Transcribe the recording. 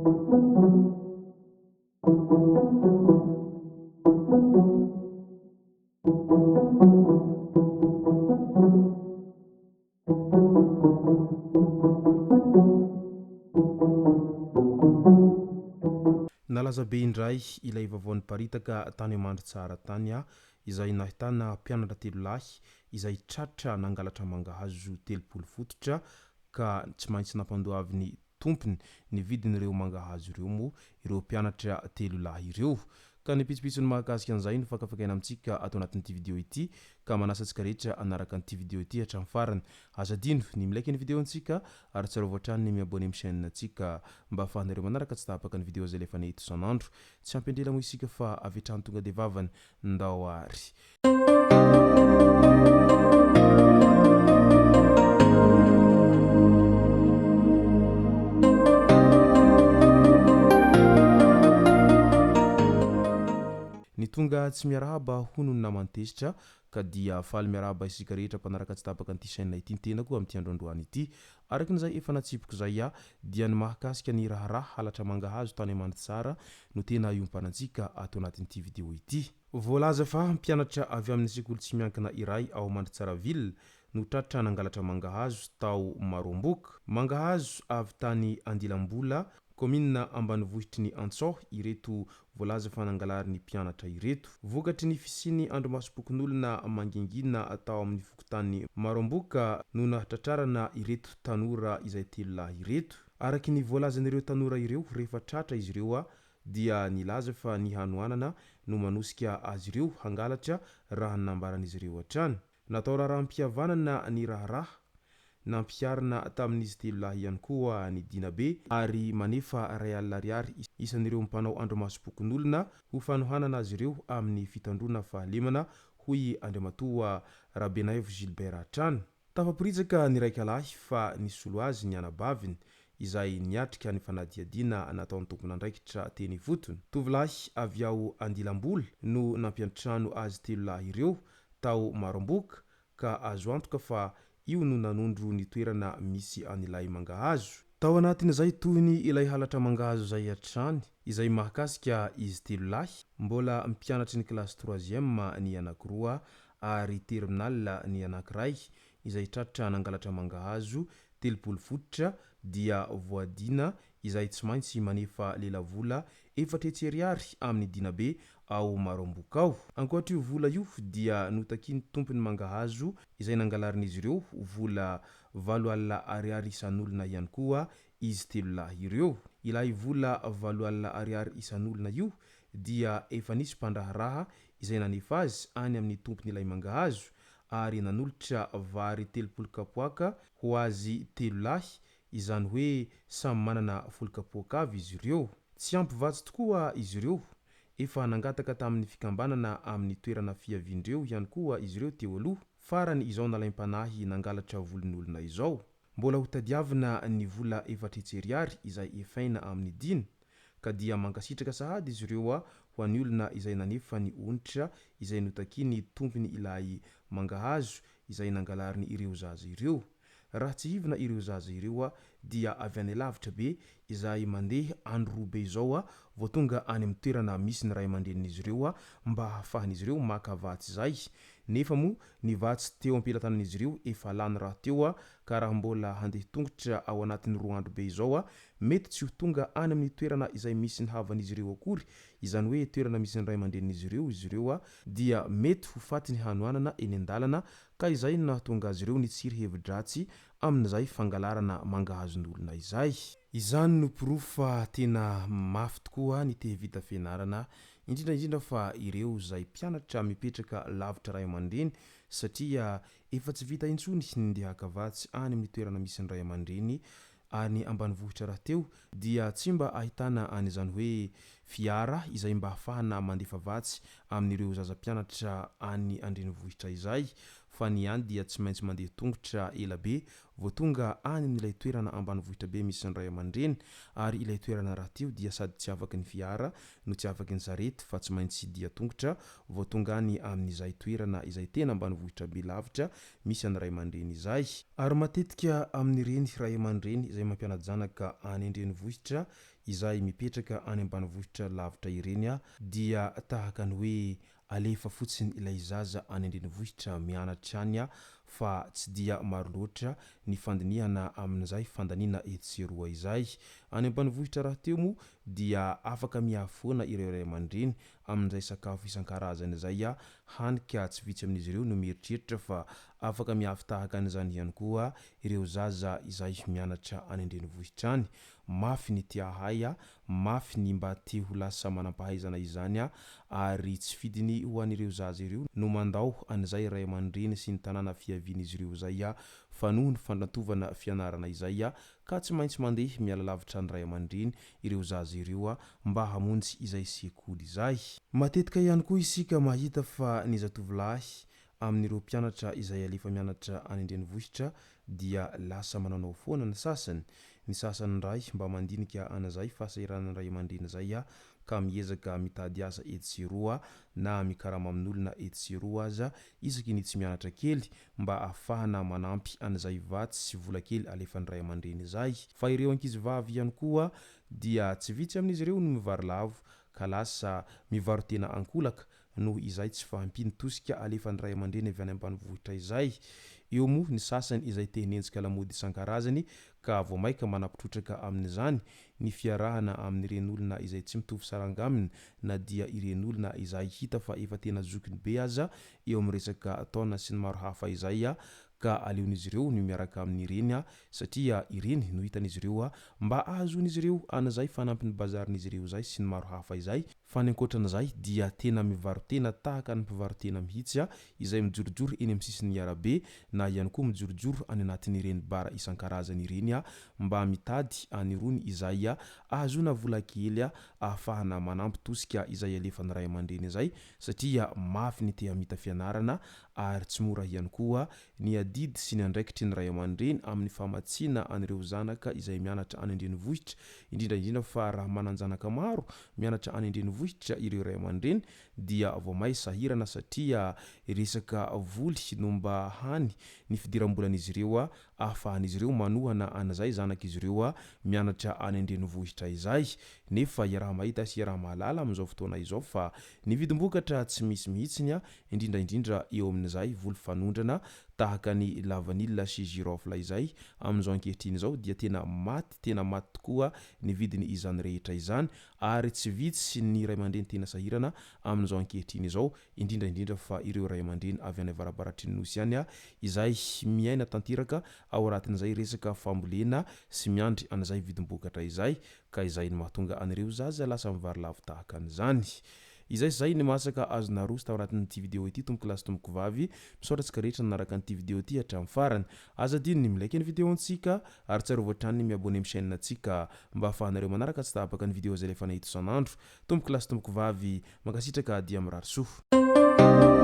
Nalaza be indray ilay vavaon'ny paritaka tany amandry tsara tany a izay nahitana mpianatra telo lahy izay tratra nangalatra mangahazo 30 fototra ka tsy maintsy nampandoavin'ny tompony ny vidin'ireo mangahazo ireo mo ireo mpianatra telo lahy ireo ka ny pitsopitsony mahakasika an'izay no fakafakaina amintsika ato anatin'ity video ity ka manasa antsika rehetra anaraka an'ity video ity hatramin'ny farany azadino ny milaiky ny video antsika ary tsarovatrany ny miabone amin'ny chaîne antsika mba ahafahanareo manaraka tsy tapaka ny video zay lefa neto isan'andro tsy ampendrela mo isika fa avetrany tonga de vavany ndao ary ny tonga tsy miarahaba hono ny namantesitra ka dia faly miarahaba isika rehetra mpanaraka tsy tapaka an'ity chaîne ity tena koa amin'ity androandroany ity araka n'izay efa natsipiko zay a dia ny mahakasika ny raharaha halatra mangahazo tany amandry tsara no tena iompanantsika ato anatin'ity video ity voalaza fa mpianatra avy amin'ny sekoly tsy miankina iray ao amandry tsaraville no tratra nangalatra mangahazo tao maromboka mangahazo avy tany andilambola commune ambanivohitry ny Antsoh ireto voalaza fa nangalariny mpianatra ireto vokatry ny fisiny andromasom-pokon'olona mangingina atao amin'ny fokotany maromboka no nahatratrarana ireto tanora izay telo lahy ireto araky ny voalazan'ireo tanora ireo rehefa tratra izy ireo a dia nilaza fa ny hanoanana no manosika azy ireo hangalatra raha nambaran'izy ireo hatrany natao raharam-pihavanana ny raharaha nampiarina tamin'izy telo lahy ihany koa ny dinabe ary manefa R1,00 isan'ireo mpanao andromasom-pokon'olona ho fanohanana azy ireo amin'ny fitandrona fahalemana hoy Andriamatoa Rabenaevo Gilbert hatrany tafapirizaka ny raikalahy fa nisolo azy ny anabaviny izay niatrika ny fanadiadiana nataon'ny tompona andraikitra teny fotony tovolahy avy ao Andilambola no nampiantrano azy telo lahy ireo tao maromboka ka azo antoka fa io no nanondro ny toerana misy an'ilay mangahazo tao anatin'izay toy ny ilay halatra mangahazo zay hatrany izay mahakasika izy telo lahy mbola mpianatry ny klasy 3e ny anankiroa ary terminal ny anankiray izay tratra nangalatra mangahazo 30 fototra dia voadina izay tsy maintsy manefa lelavola 400 amin'ny dinabe ao maromboka ao ankoatra io vola io dia notakiany tompony mangahazo izay nangalarin'izy ireo vola 4,00 isan'olona ihany koa izy telo lahy ireo ilay vola 4,00 isan'olona io dia efa nisy mpandraharaha izay nanefa azy any amin'ny tompon'ilay mangahazo ary nanolotra vary 30 kapoaka ho azy telo lahy izany hoe samy manana folo kapoaka avy izy ireo tsy ampy vatsy tokoa izy ireo efa nangataka tamin'ny fikambanana amin'ny toerana fiavindreo ihany koa izy ireo teo aloha farany izao nalaim-panahy nangalatra volon'olona izao mbola ho tadiavina ny vola 400 izay efaina amin'ny diny ka dia mankasitraka sahady izy ireo a ho an'ny olona izay nanefa ny onitra izay notakiany tompony ilay mangahazo izay nangalariny ireo zaza ireo raha tsy hivina ireo zaza ireo a dia avy any lavitra be izay mandeha andro robe izao a vao tonga any amin'ny toerana misy ny ray aman-drenin'izy ireo a mba hahafahan'izy ireo maka vatsy zay nefa mo ny vatsy teo ampelantanan'izy ireo efa lany raha teo a ka raha mbola handeha tongotra ao anatin'ny roa andro be izao a mety tsy ho tonga any amin'ny toerana izay misy ny havan'izy ireo akory izany hoe toerana misy ny ray aman-drenin'izy ireo a dia mety ho faty ny hanoanana eny an-dalana ka izay no nahatonga azy ireo nitsiry hevi-dratsy amin'izay fangalarana mangahazon'olona izay izany no pirofa tena mafy tokoa ny tehivita fianarana indrindra fa ireo zay mpianatra mipetraka lavitra ray aman-dreny satria efa tsy vita intsony ny haka-vatsy any amin'ny toerana misy ny ray aman-dreny any ambanivohitra raha teo dia tsy mba ahitana an'izany hoe fiara izay mba ahafahana mandefa vatsy amin'ireo zaza mpianatra any andrenivohitra izay fa ny any dia tsy maintsy mandeha tongotra ela be vao tonga any amin'ilay toerana ambanivohitra be misy ny ray aman-dreny ary ilay toerana raha teo dia sady tsy afaky ny fiara no tsy afaky ny sarety fa tsy maintsy dia tongotra vao tonga any amin'izay toerana izay tena ambanivohitra be lavitra misy any ray aman-dreny izay ary matetika amin'ireny ray aman-dreny izay mampianatra zanaka any an-drenivohitra izay mipetraka any ambanivohitra lavitra ireny dia tahaka ny hoe alefa fotsiny ilay zaza any an-drenivohitra mianatra any fa tsy dia maro loatra ny fandinihana amin'izay fandaniana etseroa izay any ambanivohitra raha teo moa dia afaka miafoana ireo ray aman-dreny amin'izay sakafo isan-karazany izay hanika tsy vitsy amin'izy ireo no mieritreritra fa afaka miafy tahaka an'izany ihany koa ireo zaza izay mianatra any an-drenivohitra any mafy ny tia hay mafy ny mba te ho lasa manam-pahaizana izany ary tsy fidiny ho an'ireo zaza ireo no mandao an'izay ray aman-dreny sy ny tanàna fiavian'izy ireo zay fa noho ny fandatovana fianarana izay ka tsy maintsy mandeha miala lavitra ny ray aman-dreny ireo zaza ireo mba hamonjy izay sekoly izay matetika ihany koa isika mahita fa ny zatovolahy amin'ireo mpianatra izay alefa mianatra any an-drenivohitra dia lasa mananao foana ny sasany ray mba mandinika an'izay fahasahiran'ny ray aman-dreny izay ka miezaka mitady asa etseroa na mikarama amin'olona etseroa aza isaky ny tsy mianatra kely mba ahafahana manampy an'izay vatsy sy vola kely alefan'ny ray aman-dreny izay fa ireo ankizivavy ihany koa dia tsy vitsy amin'izy ireo no mivary lavo ka lasa mivaro tena ankolaka noho izay tsy fahampiny tosika alefan'ny ray aman-dreny avy any ambanivohitra izay eo moa ny sasany izay tehinenjika lamody isan-karazany ka vao maika manampitrotraka amin'izany ny fiarahana amin'ireny olona izay tsy mitovy saranga aminy na dia ireny olona izay hita fa efa tena zokiny be aza eo amin'ny resaka taona sy ny maro hafa izay ka aleon'izy ireo no miaraka amin'ireny satria ireny no hitan'izy ireo mba ahazon'izy ireo an'izay fanampin'ny bazarin'izy ireo zay sy ny maro hafa izay fa ny ankoatran'izay dia tena mivarotena tahaka ny mpivarotena mihitsy izay mijorojoro eny amin'ny sisin'ny arabe na ihany koa mijorojoro any anatin'ireny bara isan-karazany ireny mba mitady anirony izay ahazona vola kely ahafahana manampy tosika izay alefan'ny ray aman-dreny izay satria mafy ny te hamita fianarana ary tsy mora ihany koa ny adidy sy ny andraikitry ny ray aman-dreny amin'ny famatsiana an'ireo zanaka izay mianatra any an-drenivohitra indrindraindrindra fa raha manan-janaka maro mianatra any an-drenivohitra ireo ray aman-dreny dia vao may sahirana satria resaka voly no mba hany ny fidiram-bolan'izy ireo ahafahan'izy ireo manohana an'izay zanak'izy ireo mianatra any an-drenivohitra izay nefa iaraha mahita sy iaraha mahalala amin'izao fotoana izao fa ny vidim-bokatra tsy misy mihitsiny indrindraindrindra eo amin'izay voly fanondrana tahaka ny lavanila sy girofla izay amin'izao ankehitriny izao dia tena maty tokoa ny vidiny izany rehetra izany ary tsy vitsy ny ray aman-dreny tena sahirana amin'izao ankehitriny izao indrindraindrindra fa ireo ray aman-dreny avy any avarabaratry ny nosy ihany izay miaina tanteraka ao anatin'izay resaka fambolena sy miandry an'izay vidim-bokatra izay ka izay ny mahatonga an'ireo zaza lasa mivary lavo tahaka an'izany izay ny masaka azona roso tao anatin'ity video ity tomboko lasy tomboko vavy misaotra antsika rehetra nanaraka an'ity video ity hatramin'ny farany azadino ny milaiky ny video antsika ary tsarovy hatrany miabone amin'ny chaîne antsika mba ahafahanareo manaraka tsy tapaka ny video zay lefa nahito isan'andro tomboko lasy tomboko vavy mankasitraka dia mirary soa